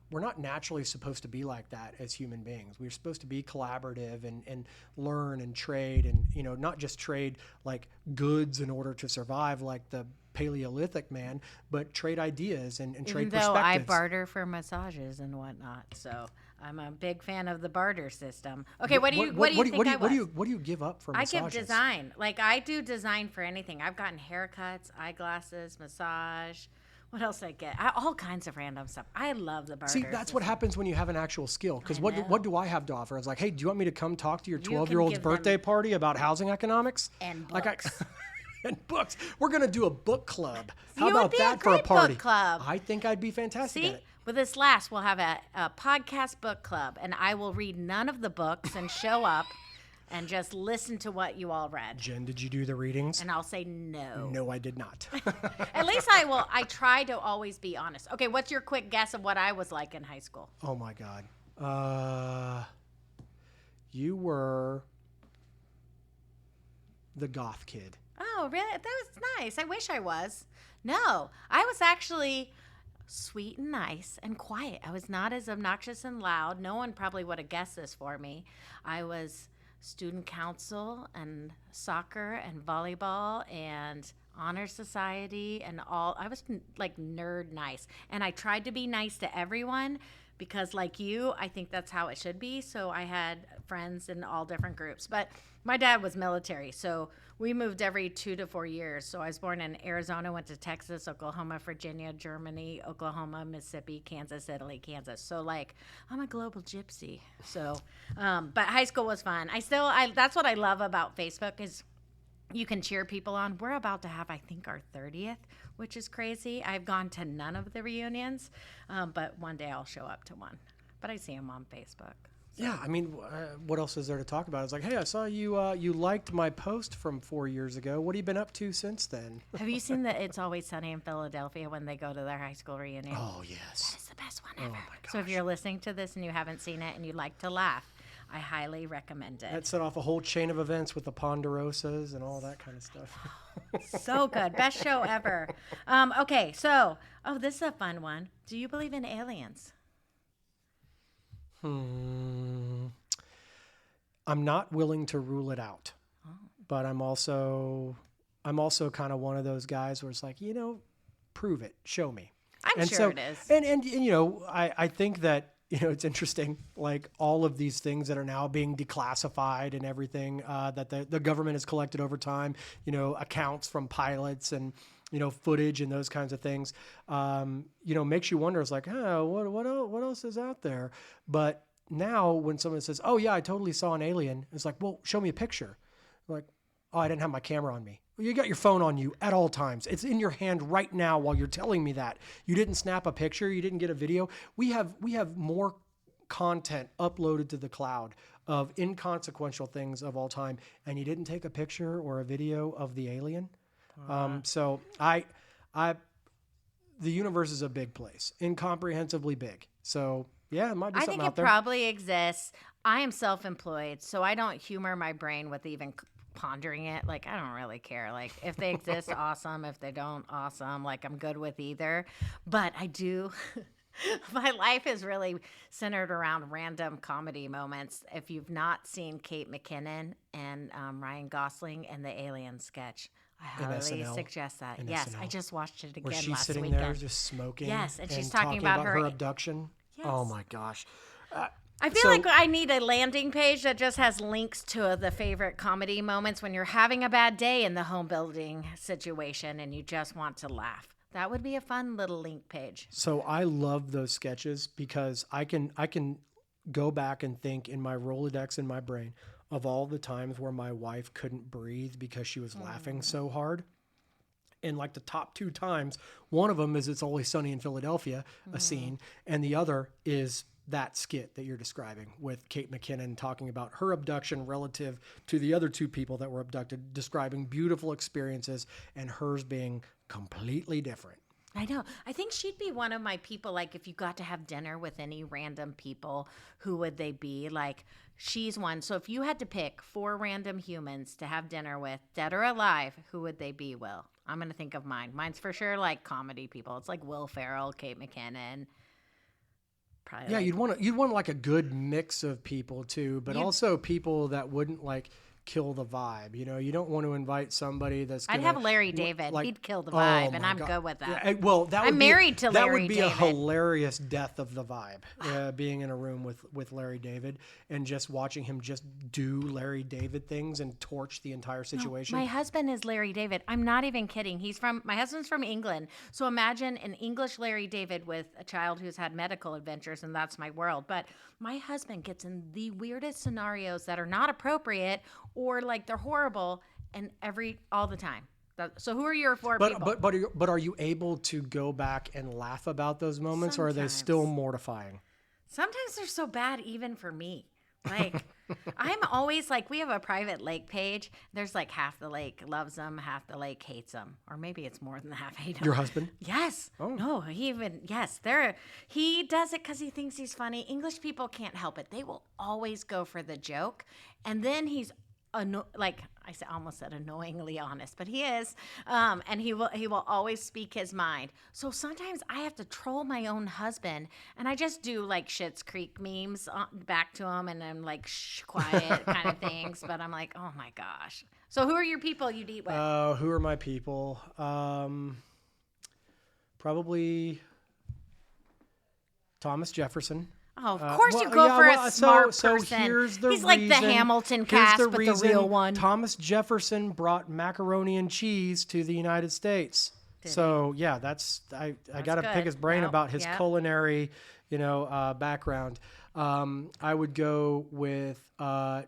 S1: We're not naturally supposed to be like that as human beings. We're supposed to be collaborative and learn and trade, and not just trade like goods in order to survive like the Paleolithic man, but trade ideas and trade
S2: Even though I
S1: perspectives.
S2: barter for massages and whatnot, so I'm a big fan of the barter system. Okay, what do you think I was?
S1: What do you give up for
S2: I
S1: massages?
S2: give design. Like I do design for anything. I've gotten haircuts, eyeglasses, massage. What else I get? All kinds of random stuff. I love the barter.
S1: See, that's what happens when you have an actual skill. Because
S2: know.
S1: what do I have to offer? It's like, hey, do you want me to come talk to your
S2: can
S1: 12-year-old's
S2: give them-
S1: birthday party about housing economics?
S2: And
S1: Like
S2: books.
S1: and books. We're going to do a book club. How
S2: You would
S1: about
S2: be a
S1: that for a
S2: great
S1: party?
S2: book club.
S1: I think I'd be fantastic
S2: See,
S1: at it.
S2: with this last, we'll have a podcast book club, and I will read none of the books and show up and just listen to what you all read.
S1: Jen, did you do the readings?
S2: And I'll say no.
S1: No, I did not.
S2: At least I will. I try to always be honest. Okay, what's your quick guess of what I was like in high school?
S1: Oh, my God. You were the goth kid.
S2: Oh, really? That was nice. I wish I was. No, I was actually sweet and nice and quiet. I was not as obnoxious and loud. No one probably would have guessed this for me. I was student council and soccer and volleyball and honor society and all. I was like nerd nice. And I tried to be nice to everyone because like you, I think that's how it should be. So I had friends in all different groups. But my dad was military, so we moved every 2 to 4 years. So I was born in Arizona, went to Texas, Oklahoma, Virginia, Germany, Oklahoma, Mississippi, Kansas, Italy, Kansas. So like I'm a global gypsy. So, but high school was fun. That's what I love about Facebook is you can cheer people on. We're about to have, I think, our 30th, which is crazy. I've gone to none of the reunions, but one day I'll show up to one. But I see them on Facebook.
S1: Yeah, I mean, what else is there to talk about? It's like, hey, I saw you you liked my post from 4 years ago. What have you been up to since then?
S2: Have you seen the It's Always Sunny in Philadelphia when they go to their high school reunion?
S1: Oh, yes.
S2: It's the best one ever.
S1: my gosh.
S2: So if you're listening to this and you haven't seen it and you'd like to laugh, I highly recommend it.
S1: That set off a whole chain of events with the Ponderosas and all that kind of stuff.
S2: So good. Best show ever. Okay, so, this is a fun one. Do you believe in aliens?
S1: I'm not willing to rule it out, but I'm also kind of one of those guys where it's like, prove it, show me.
S2: I'm sure it is.
S1: And I think that it's interesting, like all of these things that are now being declassified and everything that the government has collected over time, accounts from pilots and footage and those kinds of things, makes you wonder. It's like, what else is out there? But now when someone says, oh yeah, I totally saw an alien, it's like, well, show me a picture. Like, oh, I didn't have my camera on me. Well, you got your phone on you at all times. It's in your hand right now while you're telling me that. You didn't snap a picture. You didn't get a video. We have more content uploaded to the cloud of inconsequential things of all time, and you didn't take a picture or a video of the alien. So the universe is a big place, incomprehensibly big. So yeah, it might be
S2: I
S1: something
S2: think
S1: out
S2: it
S1: there.
S2: probably exists. I am self-employed, so I don't humor my brain with even pondering it. Like, I don't really care. Like, if they exist, awesome. If they don't, awesome. Like, I'm good with either. But I do... My life is really centered around random comedy moments. If you've not seen Kate McKinnon and Ryan Gosling and the Alien sketch, I highly
S1: SNL.
S2: suggest that.
S1: In
S2: Yes,
S1: SNL.
S2: I just watched it again
S1: Where she's
S2: last
S1: sitting
S2: weekend.
S1: there just smoking.
S2: Yes, and she's
S1: talking
S2: talking about her-
S1: abduction.
S2: Yes.
S1: Oh my gosh.
S2: I feel like I need a landing page that just has links to the favorite comedy moments when you're having a bad day in the home building situation and you just want to laugh. That would be a fun little link page.
S1: So I love those sketches because I can go back and think in my Rolodex in my brain of all the times where my wife couldn't breathe because she was laughing so hard. And like the top 2 times, one of them is It's Always Sunny in Philadelphia, a scene, and the other is that skit that you're describing with Kate McKinnon talking about her abduction relative to the other 2 people that were abducted, describing beautiful experiences and hers being completely different.
S2: I know. I think she'd be one of my people. Like, if you got to have dinner with any random people, who would they be? Like, she's one. So if you had to pick 4 random humans to have dinner with, dead or alive, who would they be, Will? I'm going to think of mine. Mine's for sure like comedy people. It's like Will Ferrell, Kate McKinnon. Probably
S1: Yeah,
S2: like,
S1: you'd want like a good mix of people too, but also people that wouldn't like kill the vibe. You know, you don't want to invite somebody that's
S2: I'd
S1: gonna,
S2: have Larry David.
S1: like,
S2: He'd kill the
S1: oh
S2: vibe, and
S1: my
S2: I'm
S1: God.
S2: good with that.
S1: Yeah, well, that would
S2: I'm
S1: be,
S2: married to
S1: that
S2: Larry
S1: would be
S2: David.
S1: a hilarious death of the vibe, being in a room with Larry David and just watching him just do Larry David things and torch the entire situation.
S2: My husband is Larry David. I'm not even kidding. My husband's from England. So imagine an English Larry David with a child who's had medical adventures, and that's my world. But my husband gets in the weirdest scenarios that are not appropriate or like they're horrible and all the time. So who are your 4 people?
S1: But are you able to go back and laugh about those moments, or are they
S2: Sometimes.
S1: still mortifying?
S2: Sometimes they're so bad even for me. Like, I'm always like, we have a private lake page. There's like half the lake loves them, half the lake hates them. Or maybe it's more than half hate them.
S1: Your husband?
S2: Yes.
S1: Oh.
S2: No, he does it because he thinks he's funny. English people can't help it. They will always go for the joke. And then he's almost said annoyingly honest, but he is, and he will always speak his mind. So sometimes I have to troll my own husband, and I just do like Schitt's Creek memes back to him, and I'm like, shh, quiet kind of things. But I'm like, oh my gosh. So who are your people you'd eat with?
S1: Who are my people? Probably Thomas Jefferson.
S2: Oh, of course you go for a smart person.
S1: Here's the
S2: He's
S1: reason,
S2: like the Hamilton cast, but the real one.
S1: Thomas Jefferson brought macaroni and cheese to the United States. Yeah, I got to pick his brain about his culinary, background. I would go with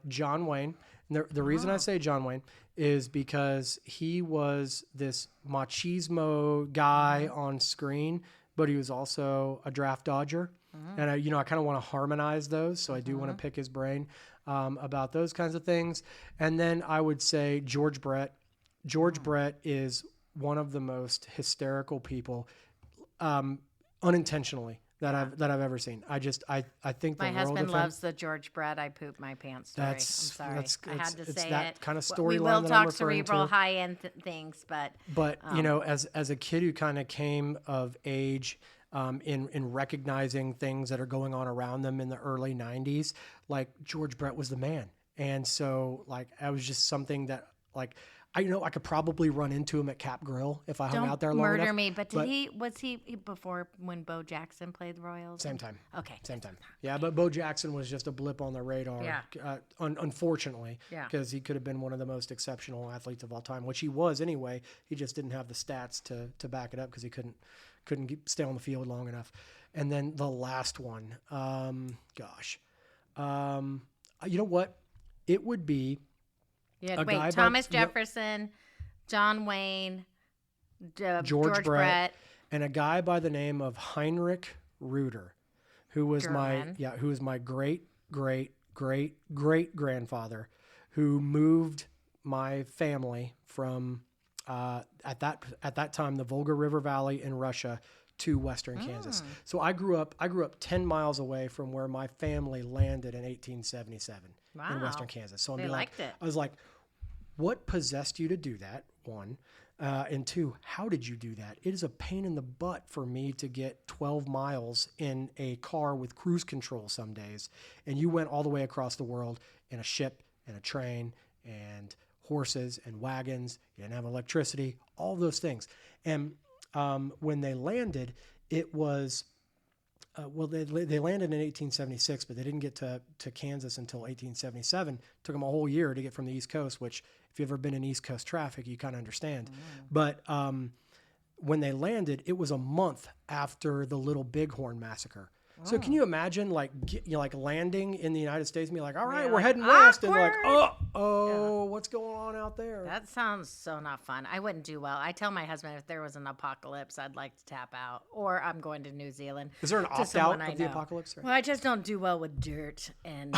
S1: John Wayne. And the reason I say John Wayne is because he was this machismo guy on screen, but he was also a draft dodger. And I kind of want to harmonize those. So I do want to pick his brain about those kinds of things. And then I would say George Brett. George Brett is one of the most hysterical people, unintentionally, that I've ever seen. I think
S2: my husband loves the George Brett I poop my pants story. I'm sorry. I had to say
S1: that
S2: it.
S1: kind of
S2: We
S1: storyline
S2: will
S1: that
S2: talk
S1: I'm referring
S2: cerebral
S1: to.
S2: high-end things, but
S1: as a kid who kind of came of age in recognizing things that are going on around them in the early 90s, like George Brett was the man. And so like I was just something that like I could probably run into him at Cap Grill if I hung out there long enough.
S2: Don't murder me, but was he before when Bo Jackson played the Royals?
S1: Same time.
S2: Okay.
S1: Same time. Yeah, but Bo Jackson was just a blip on the radar, unfortunately, because he could have been one of the most exceptional athletes of all time, which he was anyway. He just didn't have the stats to back it up because he couldn't stay on the field long enough. And then the last one, you know what? It would be
S2: Thomas Jefferson, John Wayne, George Brett,
S1: and a guy by the name of Heinrich Ruder, who was my great grandfather, who moved my family from at that time the Volga River Valley in Russia to Western Kansas. So I grew up 10 miles away from where my family landed in 1877 in Western Kansas. So I was like, what possessed you to do that? One. And two, how did you do that? It is a pain in the butt for me to get 12 miles in a car with cruise control some days. And you went all the way across the world in a ship and a train and horses and wagons. You didn't have electricity, all those things. And when they landed, it was Well, they landed in 1876, but they didn't get to Kansas until 1877. Took them a whole year to get from the East Coast, which if you've ever been in East Coast traffic, you kind of understand. But when they landed, it was a month after the Little Bighorn massacre. So can you imagine like landing in the United States and be like, all right,
S2: Yeah,
S1: we're
S2: like,
S1: heading west, and like,
S2: awkward.
S1: what's going on out there?
S2: That sounds so not fun. I wouldn't do well. I tell my husband if there was an apocalypse, I'd like to tap out, or I'm going to New Zealand.
S1: Is there an
S2: to
S1: opt
S2: someone
S1: out
S2: I
S1: of the
S2: know.
S1: apocalypse? Right?
S2: Well, I just don't do well with dirt, and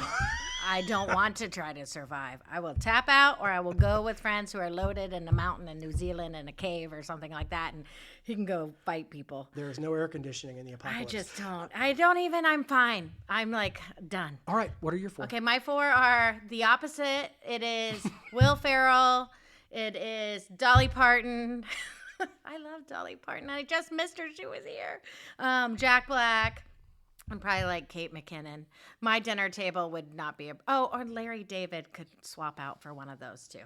S2: I don't want to try to survive. I will tap out, or I will go with friends who are loaded in a mountain in New Zealand in a cave or something like that, and he can go fight people.
S1: There is no air conditioning in the apocalypse.
S2: I just don't. I don't even. I'm fine. I'm like done.
S1: All right, what are your 4?
S2: Okay, my 4 are the opposite. It is Will Ferrell. It is Dolly Parton. I love Dolly Parton. I just missed her. She was here. Jack Black. And probably like Kate McKinnon. My dinner table would not be or Larry David could swap out for one of those too.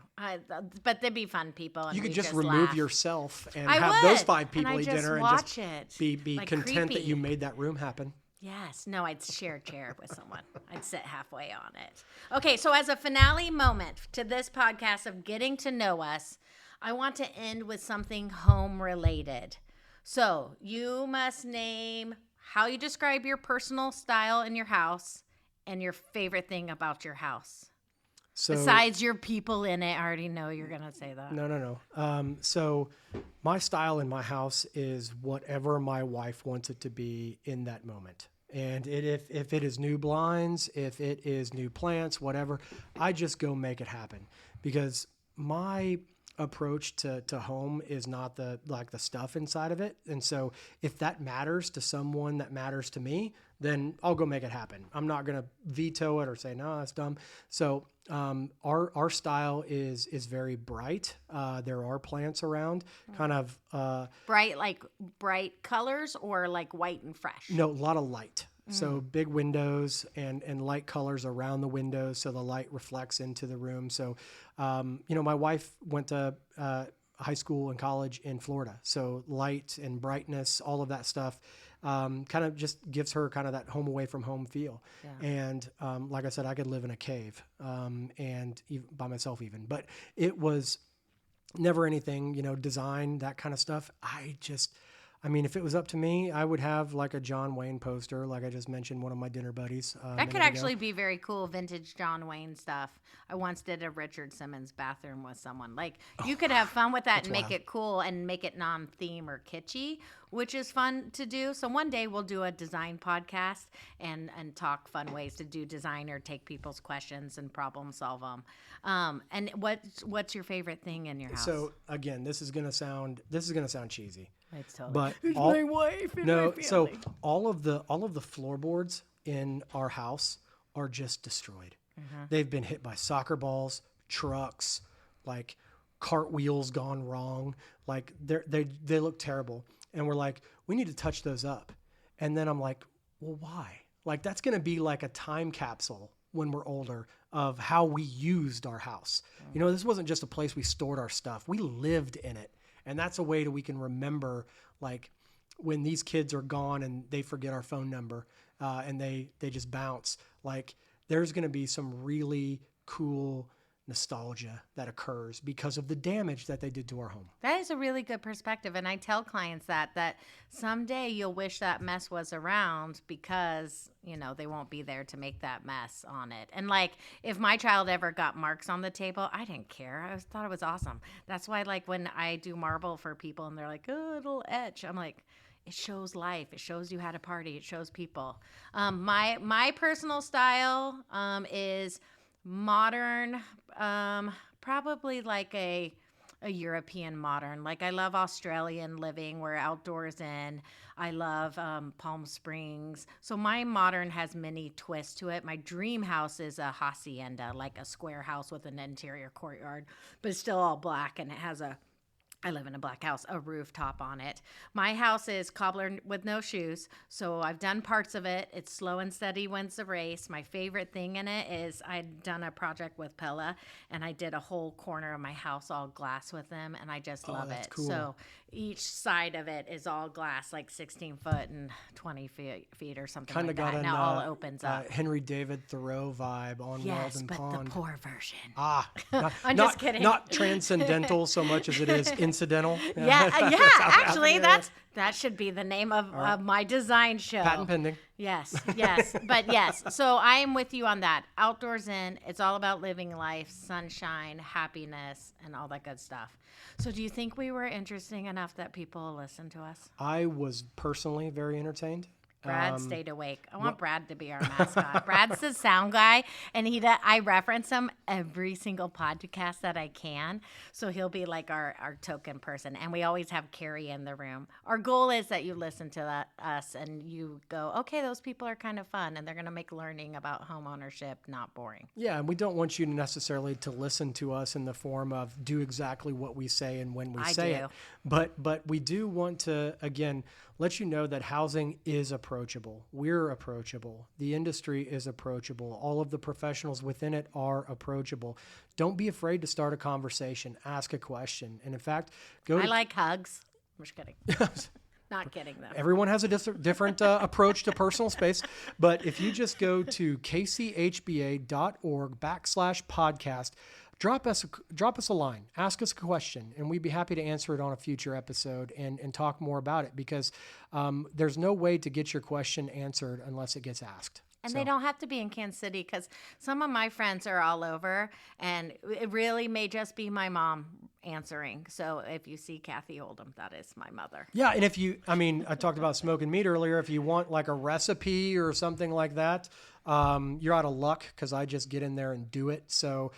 S2: But they'd be fun people. And
S1: You could
S2: we'd
S1: just remove
S2: laugh.
S1: yourself and
S2: I
S1: have
S2: would,
S1: those 5 people
S2: and
S1: eat
S2: I just
S1: dinner and
S2: watch
S1: just
S2: it.
S1: be
S2: Like
S1: content that
S2: creepy.
S1: you made that room happen.
S2: Yes. No, I'd share a chair with someone. I'd sit halfway on it. Okay, so as a finale moment to this podcast of getting to know us, I want to end with something home related. So you must name how you describe your personal style in your house and your favorite thing about your house.
S1: So,
S2: Besides your people in it, I already know you're going to say that.
S1: No. So my style in my house is whatever my wife wants it to be in that moment. And if it is new blinds, if it is new plants, whatever, I just go make it happen. Because my approach to home is not the stuff inside of it. And so if that matters to someone that matters to me, then I'll go make it happen. I'm not going to veto it or say, no, that's dumb. So our style is very bright. There are plants around, kind of
S2: Bright colors or like white and fresh?
S1: no, a lot of light. So big windows and light colors around the windows, so the light reflects into the room. So, my wife went to high school and college in Florida, so light and brightness, all of that stuff, kind of just gives her kind of that home away from home feel. Yeah. And like I said, I could live in a cave and even by myself even, but it was never anything, design, that kind of stuff. If it was up to me, I would have like a John Wayne poster, like I just mentioned, one of my dinner buddies.
S2: That could actually be very cool, vintage John Wayne stuff. I once did a Richard Simmons bathroom with someone. Like, you could have fun with that and make it cool and make it non-theme or kitschy, which is fun to do. So one day we'll do a design podcast and talk fun ways to do design or take people's questions and problem solve them. And what's your favorite thing in your house?
S1: So again, this is gonna sound cheesy.
S2: It's totally.
S1: But
S2: it's my wife and my family.
S1: So all of the floorboards in our house are just destroyed. Mm-hmm. They've been hit by soccer balls, trucks, like cartwheels gone wrong. Like they look terrible. And we're like, we need to touch those up. And then I'm like, well, why? Like that's gonna be like a time capsule when we're older of how we used our house. Mm-hmm. This wasn't just a place we stored our stuff. We lived in it. And that's a way that we can remember, like, when these kids are gone and they forget our phone number and they just bounce. Like, there's going to be some really cool nostalgia that occurs because of the damage that they did to our home.
S2: That is a really good perspective. And I tell clients that someday you'll wish that mess was around because, they won't be there to make that mess on it. And like, if my child ever got marks on the table, I didn't care. I thought it was awesome. That's why, like, when I do marble for people and they're like, oh, it'll etch, I'm like, it shows life. It shows you had a party. It shows people. My personal style is modern, probably like a European modern. Like I love Australian living. We're outdoors in. I love Palm Springs. So my modern has many twists to it. My dream house is a hacienda, like a square house with an interior courtyard, but it's still all black and it has a I live in a black house, a rooftop on it. My house is cobbler with no shoes, so I've done parts of it. It's slow and steady wins the race. My favorite thing in it is I'd done a project with Pella, and I did a whole corner of my house all glass with them, and I just love
S1: that's
S2: it.
S1: cool.
S2: So each side of it is all glass, like 16 foot and 20 feet or something
S1: Kind
S2: like
S1: of got
S2: that.
S1: an
S2: Now all opens up.
S1: Henry David Thoreau vibe on
S2: Yes,
S1: Walden
S2: but
S1: Pond.
S2: the poor version.
S1: I'm
S2: just kidding.
S1: Not transcendental so much as it is incidental.
S2: Yeah, actually,
S1: that's
S2: that should be the name of my design show.
S1: patent pending.
S2: Yes, but yes. So I am with you on that. Outdoors in, it's all about living life, sunshine, happiness, and all that good stuff. So do you think we were interesting enough that people listen to us?
S1: I was personally very entertained.
S2: Brad stayed awake. I want Brad to be our mascot. Brad's the sound guy, and I reference him every single podcast that I can. So he'll be like our token person. And we always have Carrie in the room. Our goal is that you listen to us and you go, okay, those people are kind of fun, and they're going to make learning about home ownership not boring.
S1: Yeah, and we don't want you necessarily to listen to us in the form of do exactly what we say and when we say it. But we do want to, again, let you know that housing is approachable. We're approachable. The industry is approachable. All of the professionals within it are approachable. Don't be afraid to start a conversation. Ask a question. And in fact,
S2: I like hugs. I'm just kidding. Not kidding, though.
S1: Everyone has a different approach to personal space. But if you just go to kchba.org/podcast, drop us a line, ask us a question, and we'd be happy to answer it on a future episode and talk more about it, because there's no way to get your question answered unless it gets asked.
S2: And they don't have to be in Kansas City, because some of my friends are all over, and it really may just be my mom answering. So if you see Kathy Oldham, that is my mother.
S1: Yeah, and I talked about smoking meat earlier. If you want like a recipe or something like that, you're out of luck, because I just get in there and do it. So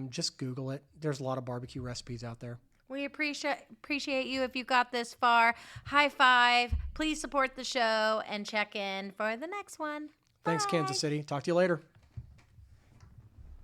S1: just Google it. There's a lot of barbecue recipes out there.
S2: We appreciate you if you got this far. High five. Please support the show and check in for the next one.
S1: Thanks,
S2: Bye.
S1: Kansas City. Talk to you later.